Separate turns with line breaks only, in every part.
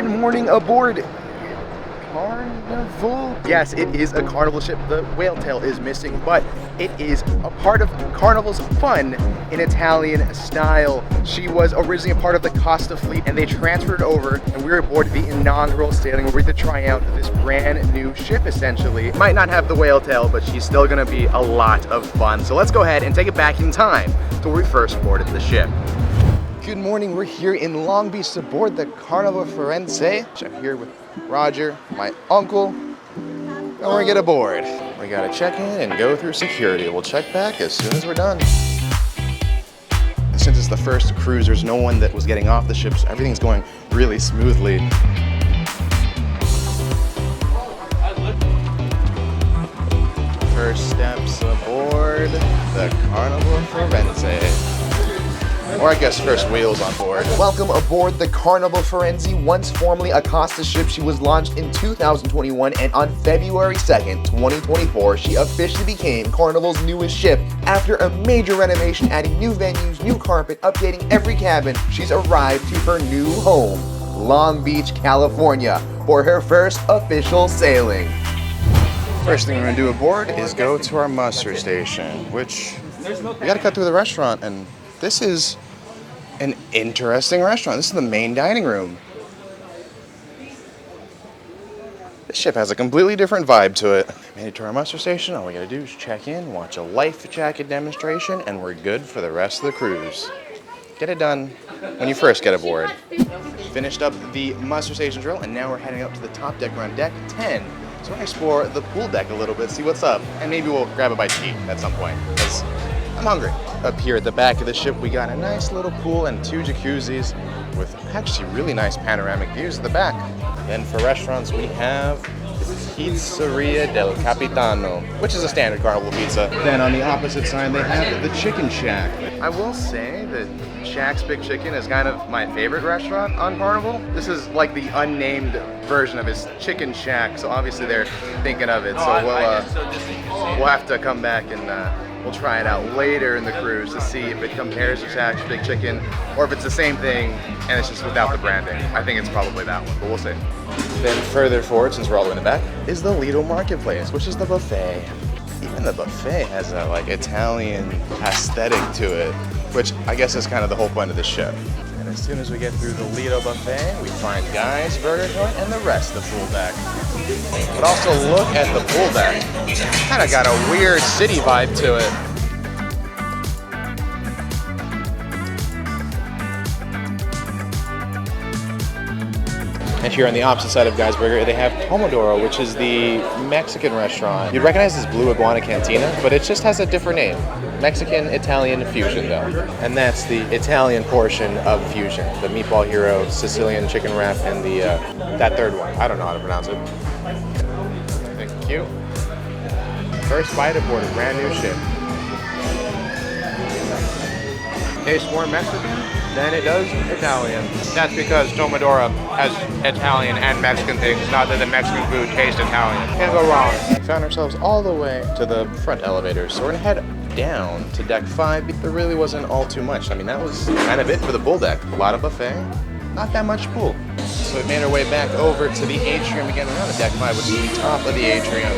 morning aboard Carnival. Yes, it is a Carnival ship. The whale tail is missing, but it is a part of Carnival's fun in Italian style. She was originally a part of the Costa fleet, and they transferred over, and we were aboard the inaugural sailing where we get to try out this brand new ship, essentially. Might not have the whale tail, but she's still gonna be a lot of fun. So let's go ahead and take it back in time to where we first boarded the ship. Good morning, we're here in Long Beach aboard the Carnival Firenze. I'm here with Roger, my uncle, and we're gonna get aboard. We gotta check in and go through security. We'll check back as soon as we're done. Since it's the first cruise, there's no one that was getting off the ship, so everything's going really smoothly. First steps aboard the Carnival Firenze. Or I guess first wheels on board. Welcome aboard the Carnival Firenze, once formerly a Costa ship. She was launched in 2021, and on February 2nd, 2024, she officially became Carnival's newest ship. After a major renovation, adding new venues, new carpet, updating every cabin, she's arrived to her new home, Long Beach, California, for her first official sailing. First thing we're gonna do aboard is go to our muster station, which we gotta cut through the restaurant, and this is an interesting restaurant. This is the main dining room. This ship has a completely different vibe to it. Made it to our muster station. All we gotta do is check in, watch a life jacket demonstration, and we're good for the rest of the cruise. Get it done when you first get aboard. Finished up the muster station drill, and now we're heading up to the top deck. We're on deck 10. So we're gonna explore the pool deck a little bit, see what's up, and maybe we'll grab a bite to eat at some point, because I'm hungry. Up here at the back of the ship, we got a nice little pool and 2 jacuzzis with actually really nice panoramic views at the back. Then for restaurants, we have Pizzeria del Capitano, which is a standard Carnival pizza. Then on the opposite side, they have the Chicken Shack. I will say that Shack's Big Chicken is kind of my favorite restaurant on Carnival. This is like the unnamed version of his Chicken Shack, so obviously they're thinking of it. So we'll have to come back and we'll try it out later in the cruise to see if it compares to Shack's Big Chicken or if it's the same thing and it's just without the branding. I think it's probably that one, but we'll see. Then further forward, since we're all the way in the back, is the Lido Marketplace, which is the buffet. Even the buffet has a like Italian aesthetic to it, which I guess is kind of the whole point of the ship. And as soon as we get through the Lido buffet, we find Guy's Burger Joint and the rest of the pool deck. But also look at the pool deck. Kind of got a weird city vibe to it. And here on the opposite side of Guy's Burger, they have Pomodoro, which is the Mexican restaurant. You'd recognize this Blue Iguana Cantina, but it just has a different name. Mexican-Italian fusion, though. And that's the Italian portion of fusion. The Meatball Hero, Sicilian chicken wrap, and the that third one. I don't know how to pronounce it. Thank you. First bite aboard a brand new ship. Tastes more Mexican than it does Italian. That's because Tomodoro has Italian and Mexican things, not that the Mexican food tastes Italian. Can't go wrong. We found ourselves all the way to the front elevator, so we're gonna head down to deck 5. There really wasn't all too much. I mean, that was kind of it for the pool deck. A lot of buffet, not that much pool. So we made our way back over to the atrium again. We're on deck 5, which is the top of the atrium.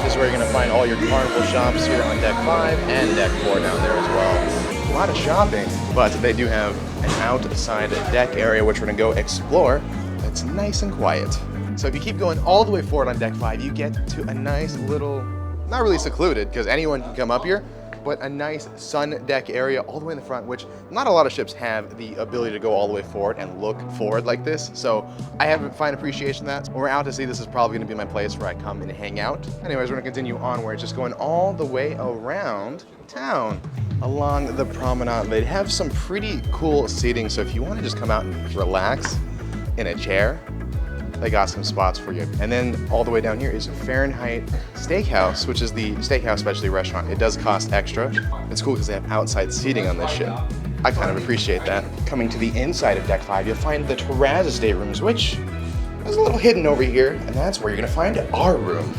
This is where you're gonna find all your Carnival shops here on deck 5 and deck 4 down there as well. A lot of shopping, but they do have an outside deck area which we're gonna go explore. It's nice and quiet. So if you keep going all the way forward on deck 5, you get to a nice little, not really secluded because anyone can come up here, but a nice sun deck area all the way in the front, which not a lot of ships have the ability to go all the way forward and look forward like this. So I have a fine appreciation of that. When we're out to sea, this is probably gonna be my place where I come and hang out. Anyways, we're gonna continue onwards, just going all the way around town along the promenade. They have some pretty cool seating, so if you wanna just come out and relax in a chair, they got some spots for you. And then all the way down here is Fahrenheit Steakhouse, which is the steakhouse specialty restaurant. It does cost extra. It's cool because they have outside seating on this ship. I kind of appreciate that. Coming to the inside of deck 5, you'll find the Terrazza staterooms, which is a little hidden over here, and that's where you're gonna find our room.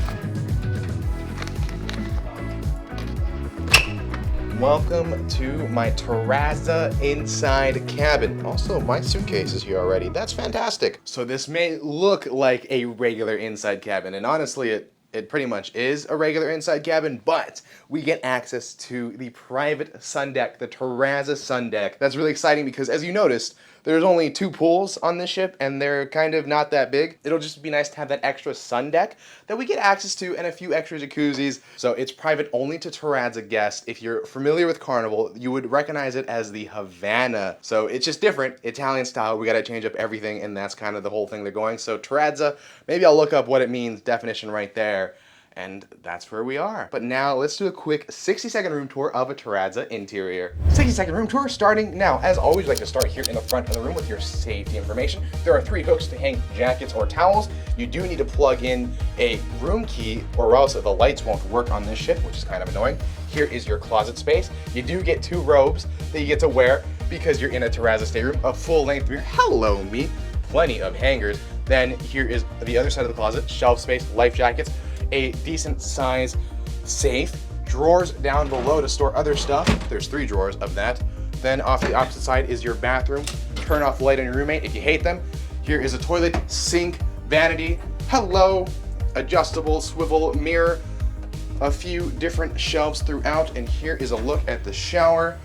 Welcome to my Terrazza inside cabin. Also, my suitcase is here already. That's fantastic. So this may look like a regular inside cabin, and honestly, it pretty much is a regular inside cabin, but we get access to the private sun deck, the Terrazza sun deck. That's really exciting because, as you noticed, there's only 2 pools on this ship, and they're kind of not that big. It'll just be nice to have that extra sun deck that we get access to and a few extra jacuzzis. So it's private only to Terrazza guests. If you're familiar with Carnival, you would recognize it as the Havana. So it's just different, Italian style. We gotta change up everything, and that's kind of the whole thing they're going. So Terrazza, maybe I'll look up what it means, definition right there. And that's where we are. But now let's do a quick 60-second room tour of a Terrazza interior. 60-second room tour starting now. As always, like to start here in the front of the room with your safety information. There are 3 hooks to hang jackets or towels. You do need to plug in a room key or else the lights won't work on this ship, which is kind of annoying. Here is your closet space. You do get 2 robes that you get to wear because you're in a Terrazza stateroom. A full-length mirror. Hello, me. Plenty of hangers. Then here is the other side of the closet. Shelf space, life jackets. A decent size safe, drawers down below to store other stuff. There's 3 drawers of that. Then off the opposite side is your bathroom. Turn off the light on your roommate if you hate them. Here is a toilet, sink, vanity, hello, adjustable swivel mirror, a few different shelves throughout, and here is a look at the shower.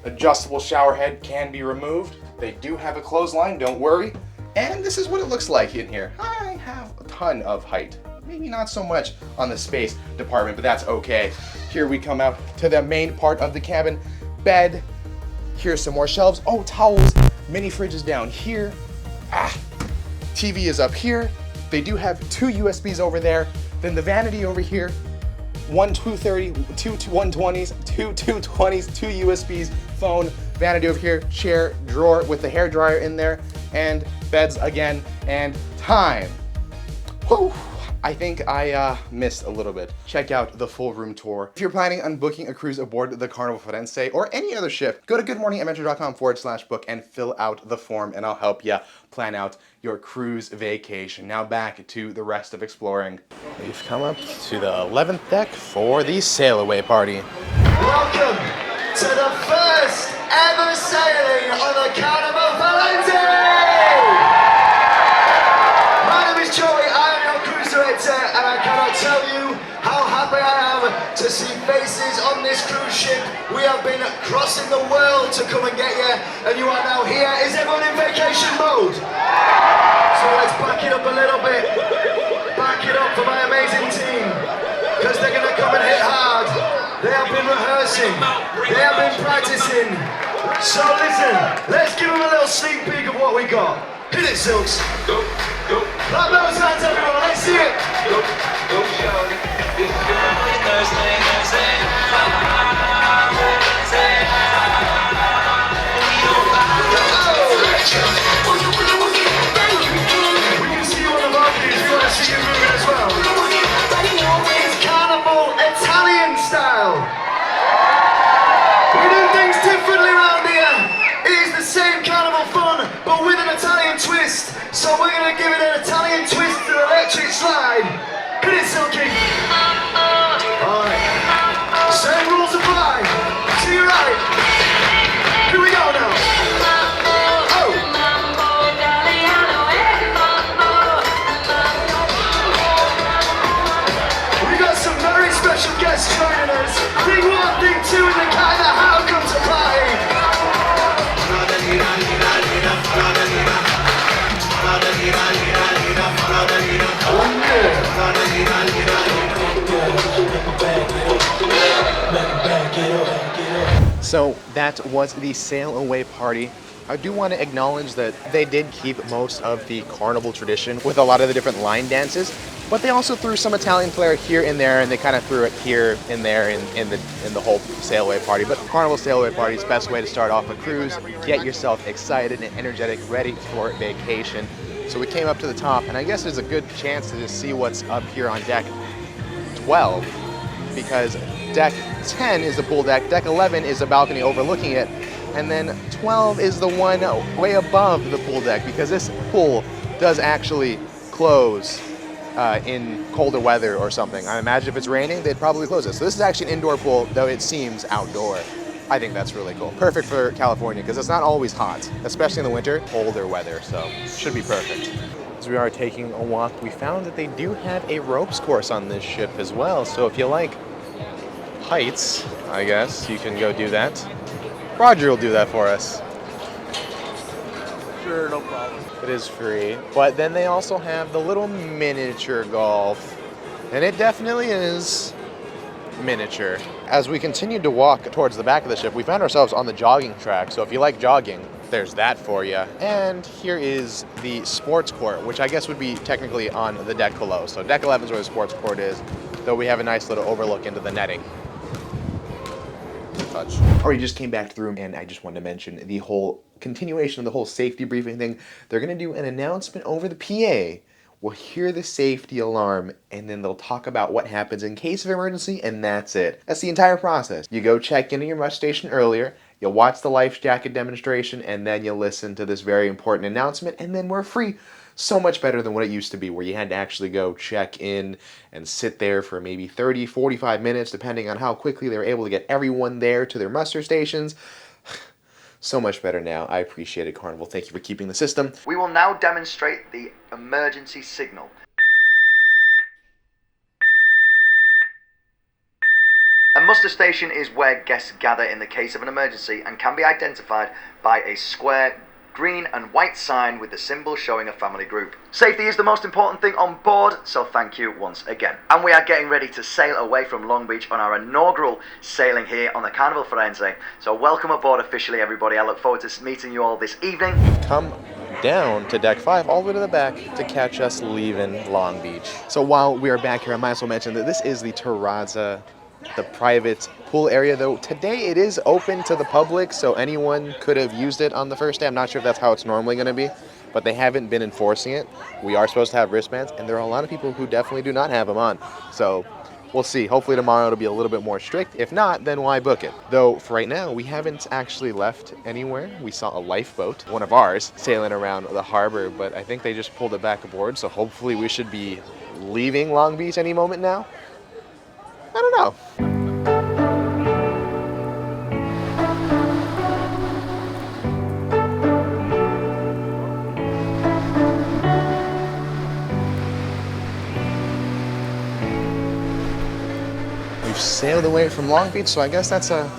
Adjustable shower head can be removed. They do have a clothesline, don't worry. And this is what it looks like in here. I have a ton of height. Maybe not so much on the space department, but that's okay. Here we come out to the main part of the cabin. Bed. Here's some more shelves. Oh, towels. Mini fridges down here. TV is up here. They do have 2 USBs over there. Then the vanity over here. 1 230, 2 120s, 2 220s, 2 USBs, phone, vanity over here, chair, drawer with the hair dryer in there, and beds again, and time. Whew. I think I missed a little bit. Check out the full room tour. If you're planning on booking a cruise aboard the Carnival Firenze or any other ship, go to goodmorningadventure.com/book and fill out the form, and I'll help you plan out your cruise vacation. Now back to the rest of exploring. We've come up to the 11th deck for the sail away party.
Welcome to the first ever sailing on the Carnival Firenze! My name is Joey, I am your cruise director, and I cannot tell you how happy I am to see faces on this cruise ship. We have been crossing the world to come and get you, and you are now here. Is everyone in vacation mode? So let's back it up a little bit. Back it up for my amazing team, because they're going to come and hit hard. They have been rehearsing, they have been practicing. So listen, let's give them a little sneak peek of what we got. Hit it, Silks.
Go, go.
Clap those hands, everyone, let's see it.
Go, go, shawty. It's your Thursday, Thursday.
We can see you on the balconies, we want to see you moving as well. It's Carnival Italian style. We do things differently around here. It is the same Carnival fun, but with an Italian twist. So we're going to give it an Italian twist to the electric slide. Hit it, Silky. Alright. Same rules apply. To your right. Here we go now. Oh. We got some very special guests joining us. Thing 1, thing 2 in the cat in the hat come to party.
So that was the sail away party. I do want to acknowledge that they did keep most of the Carnival tradition with a lot of the different line dances, but they also threw some Italian flair here and there, and they kind of threw it here and there in the whole sail away party. But Carnival sail away party is the best way to start off a cruise, get yourself excited and energetic, ready for vacation. So we came up to the top, and I guess there's a good chance to just see what's up here on deck 12, because deck 10 is the pool deck, deck 11 is the balcony overlooking it, and then 12 is the one way above the pool deck, because this pool does actually close in colder weather or something. I imagine if it's raining, they'd probably close it. So this is actually an indoor pool, though it seems outdoor. I think that's really cool. Perfect for California, because it's not always hot, especially in the winter, colder weather, so should be perfect. As we are taking a walk, we found that they do have a ropes course on this ship as well, so if you like heights, I guess, you can go do that. Roger will do that for us.
Sure, no problem.
It is free. But then they also have the little miniature golf. And it definitely is miniature. As we continued to walk towards the back of the ship, we found ourselves on the jogging track. So if you like jogging, there's that for you. And here is the sports court, which I guess would be technically on the deck below. So deck 11 is where the sports court is, though we have a nice little overlook into the netting. Touch. Already just came back to the room, and I just wanted to mention the whole continuation of the whole safety briefing thing. They're going to do an announcement over the PA. We'll hear the safety alarm, and then they'll talk about what happens in case of emergency, and that's it. That's the entire process. You go check into your mush station earlier, you'll watch the life jacket demonstration, and then you'll listen to this very important announcement, and then we're free. So much better than what it used to be, where you had to actually go check in and sit there for maybe 30, 45 minutes, depending on how quickly they were able to get everyone there to their muster stations. So much better now. I appreciate it, Carnival. Thank you for keeping the system.
We will now demonstrate the emergency signal. A muster station is where guests gather in the case of an emergency and can be identified by a square green and white sign with the symbol showing a family group. Safety is the most important thing on board, so thank you once again. And we are getting ready to sail away from Long Beach on our inaugural sailing here on the Carnival Firenze. So welcome aboard officially, everybody. I look forward to meeting you all this evening.
Come down to deck 5 all the way to the back to catch us leaving Long Beach. So while we are back here, I might as well mention that this is the Terrazza, the private pool area, though today it is open to the public, so anyone could have used it on the first day. I'm not sure if that's how it's normally going to be, but they haven't been enforcing it. We are supposed to have wristbands, and there are a lot of people who definitely do not have them on. So we'll see. Hopefully tomorrow it'll be a little bit more strict. If not, then why book it? Though for right now, we haven't actually left anywhere. We saw a lifeboat, one of ours, sailing around the harbor, but I think they just pulled it back aboard, so hopefully we should be leaving Long Beach any moment now. I don't know. We've sailed away from Long Beach, so I guess that's a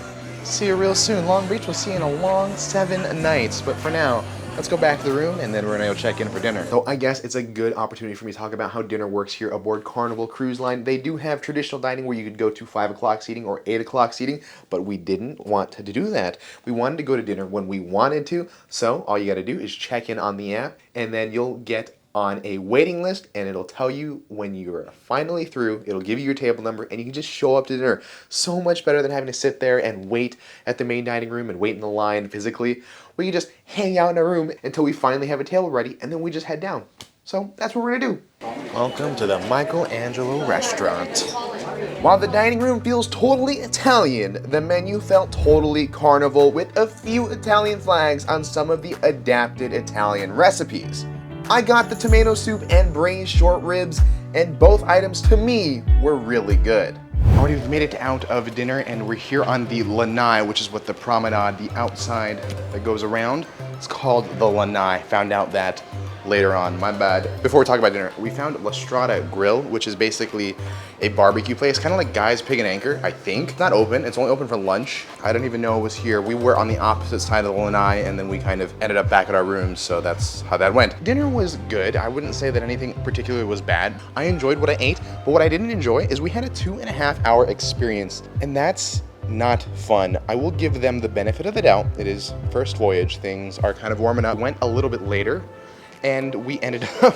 see you real soon. Long Beach, we'll see you in a long 7 nights. But for now, let's go back to the room, and then we're gonna go check in for dinner. So I guess it's a good opportunity for me to talk about how dinner works here aboard Carnival Cruise Line. They do have traditional dining where you could go to 5 o'clock seating or 8 o'clock seating, but we didn't want to do that. We wanted to go to dinner when we wanted to, so all you gotta do is check in on the app, and then you'll get on a waiting list, and it'll tell you when you're finally through. It'll give you your table number, and you can just show up to dinner. So much better than having to sit there and wait at the main dining room and wait in the line physically. We can just hang out in a room until we finally have a table ready, and then we just head down. So that's what we're gonna do. Welcome to the Angelo restaurant. While the dining room feels totally Italian, the menu felt totally Carnival with a few Italian flags on some of the adapted Italian recipes. I got the tomato soup and braised short ribs, and both items to me were really good. Already we've made it out of dinner, and we're here on the lanai, which is what the promenade, the outside that goes around. It's called the lanai. Found out that later on, my bad. Before we talk about dinner, we found La Strada Grill, which is basically a barbecue place, kind of like Guy's Pig and Anchor, I think. It's not open, it's only open for lunch. I don't even know it was here. We were on the opposite side of the lanai, and then we kind of ended up back at our rooms, so that's how that went. Dinner was good. I wouldn't say that anything particularly was bad. I enjoyed what I ate, but what I didn't enjoy is we had a 2.5-hour experience, and that's not fun. I will give them the benefit of the doubt. It is first voyage. Things are kind of warming up. Went a little bit later, and we ended up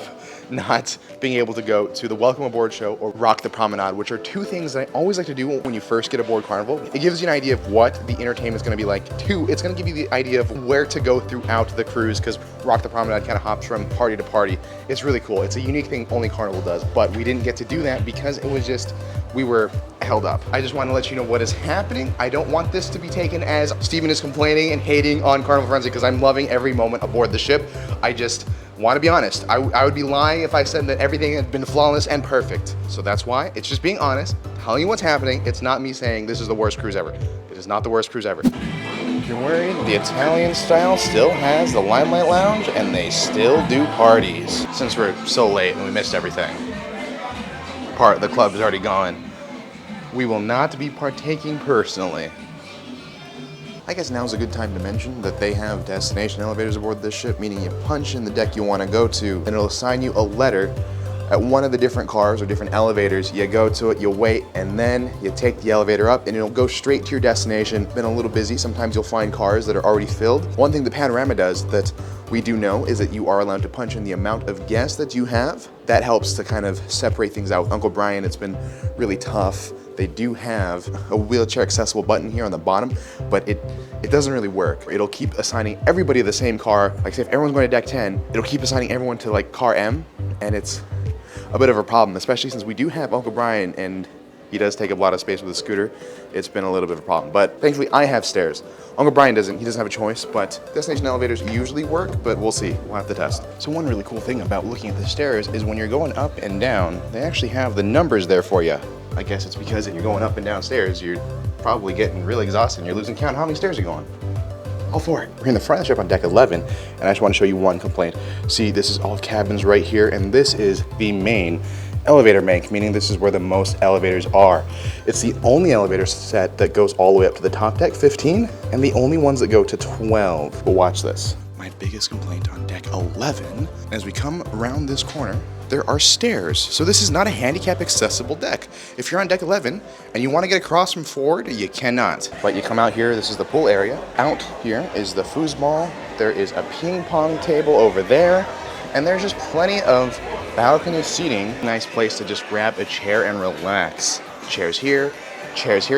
not being able to go to the Welcome Aboard show or Rock the Promenade, which are two things that I always like to do when you first get aboard Carnival. It gives you an idea of what the entertainment is going to be like. 2, it's going to give you the idea of where to go throughout the cruise, because Rock the Promenade kind of hops from party to party. It's really cool. It's a unique thing only Carnival does, but we didn't get to do that because it was just, we were held up. I just want to let you know what is happening. I don't want this to be taken as Steven is complaining and hating on Carnival Firenze, because I'm loving every moment aboard the ship. I just Want to be honest. I would be lying if I said that everything had been flawless and perfect. So that's why it's just being honest, telling you what's happening. It's not me saying this is the worst cruise ever. It is not the worst cruise ever. If you're worried, the Italian style still has the Limelight Lounge and they still do parties. Since we're so late and we missed everything, part of the club is already gone. We will not be partaking personally. I guess now's a good time to mention that they have destination elevators aboard this ship, meaning you punch in the deck you want to go to, and it'll assign you a letter at one of the different cars or different elevators. You go to it, you wait, and then you take the elevator up and it'll go straight to your destination. Been a little busy, sometimes you'll find cars that are already filled. One thing the Panorama does that we do know is that you are allowed to punch in the amount of guests that you have. That helps to kind of separate things out. Uncle Brian, it's been really tough. They do have a wheelchair accessible button here on the bottom, but it doesn't really work. It'll keep assigning everybody the same car. Like say if everyone's going to deck 10, it'll keep assigning everyone to like car M, and it's a bit of a problem, especially since we do have Uncle Brian and he does take up a lot of space with a scooter. It's been a little bit of a problem, but thankfully I have stairs. Uncle Brian doesn't, he doesn't have a choice, but destination elevators usually work, but we'll see, we'll have to test. So one really cool thing about looking at the stairs is when you're going up and down, they actually have the numbers there for you. I guess it's because if you're going up and down stairs, you're probably getting really exhausted and you're losing count how many stairs you're going. All for it. We're in the front of the ship on deck 11, and I just want to show you one complaint. See, this is all cabins right here, and this is the main elevator bank, meaning this is where the most elevators are. It's the only elevator set that goes all the way up to the top deck, 15, and the only ones that go to 12. But watch this. My biggest complaint on deck 11, as we come around this corner, there are stairs. So this is not a handicap accessible deck. If you're on deck 11 and you want to get across from forward, you cannot. But you come out here, this is the pool area. Out here is the foosball. There is a ping pong table over there. And there's just plenty of balcony seating. Nice place to just grab a chair and relax. Chairs here,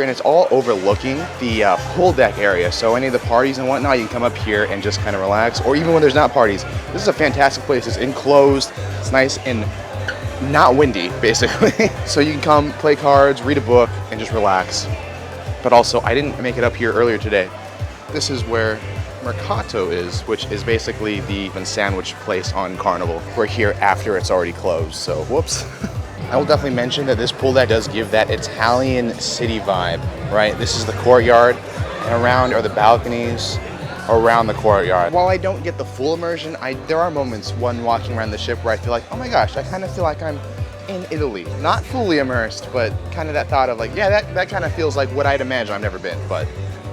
and it's all overlooking the pool deck area. So any of the parties and whatnot, you can come up here and just kind of relax. Or even when there's not parties, this is a fantastic place. It's enclosed, it's nice and not windy, basically. So you can come, play cards, read a book, and just relax. But also, I didn't make it up here earlier today. This is where Mercato is, which is basically the sandwich place on Carnival. We're here after it's already closed, so whoops. I will definitely mention that this pool deck does give that Italian city vibe, right? This is the courtyard, and around are the balconies around the courtyard. While I don't get the full immersion, there are moments when walking around the ship where I feel like, oh my gosh, I kind of feel like I'm in Italy. Not fully immersed, but kind of that thought of like, yeah, that kind of feels like what I'd imagine. I've never been, but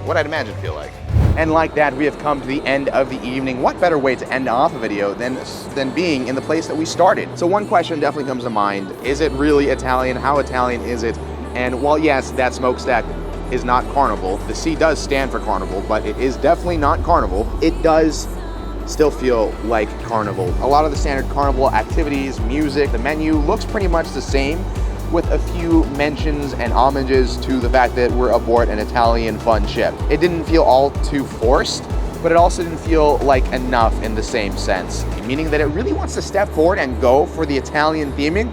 what I'd imagine feel like. And like that, we have come to the end of the evening. What better way to end off a video than being in the place that we started? So one question definitely comes to mind. Is it really Italian? How Italian is it? And while yes, that smokestack is not Carnival, the C does stand for Carnival, but it is definitely not Carnival. It does still feel like Carnival. A lot of the standard Carnival activities, music, the menu looks pretty much the same, with a few mentions and homages to the fact that we're aboard an Italian fun ship. It didn't feel all too forced, but it also didn't feel like enough in the same sense, meaning that it really wants to step forward and go for the Italian theming,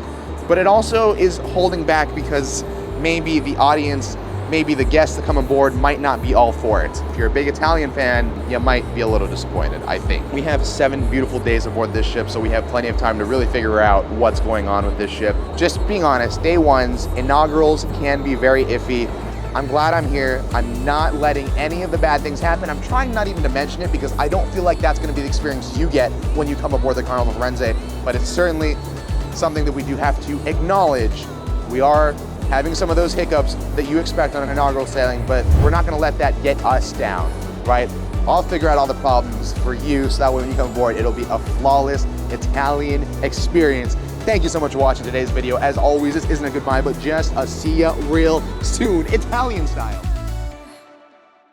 but it also is holding back because maybe the audience, maybe the guests that come aboard might not be all for it. If you're a big Italian fan, you might be a little disappointed, I think. We have 7 beautiful days aboard this ship, so we have plenty of time to really figure out what's going on with this ship. Just being honest, day ones, inaugurals can be very iffy. I'm glad I'm here. I'm not letting any of the bad things happen. I'm trying not even to mention it because I don't feel like that's gonna be the experience you get when you come aboard the Carnival Firenze, but it's certainly something that we do have to acknowledge. We are having some of those hiccups that you expect on an inaugural sailing, but we're not gonna let that get us down, right? I'll figure out all the problems for you so that way when you come aboard, it'll be a flawless Italian experience. Thank you so much for watching today's video. As always, this isn't a goodbye, but just a Cya Real Soon Italian style.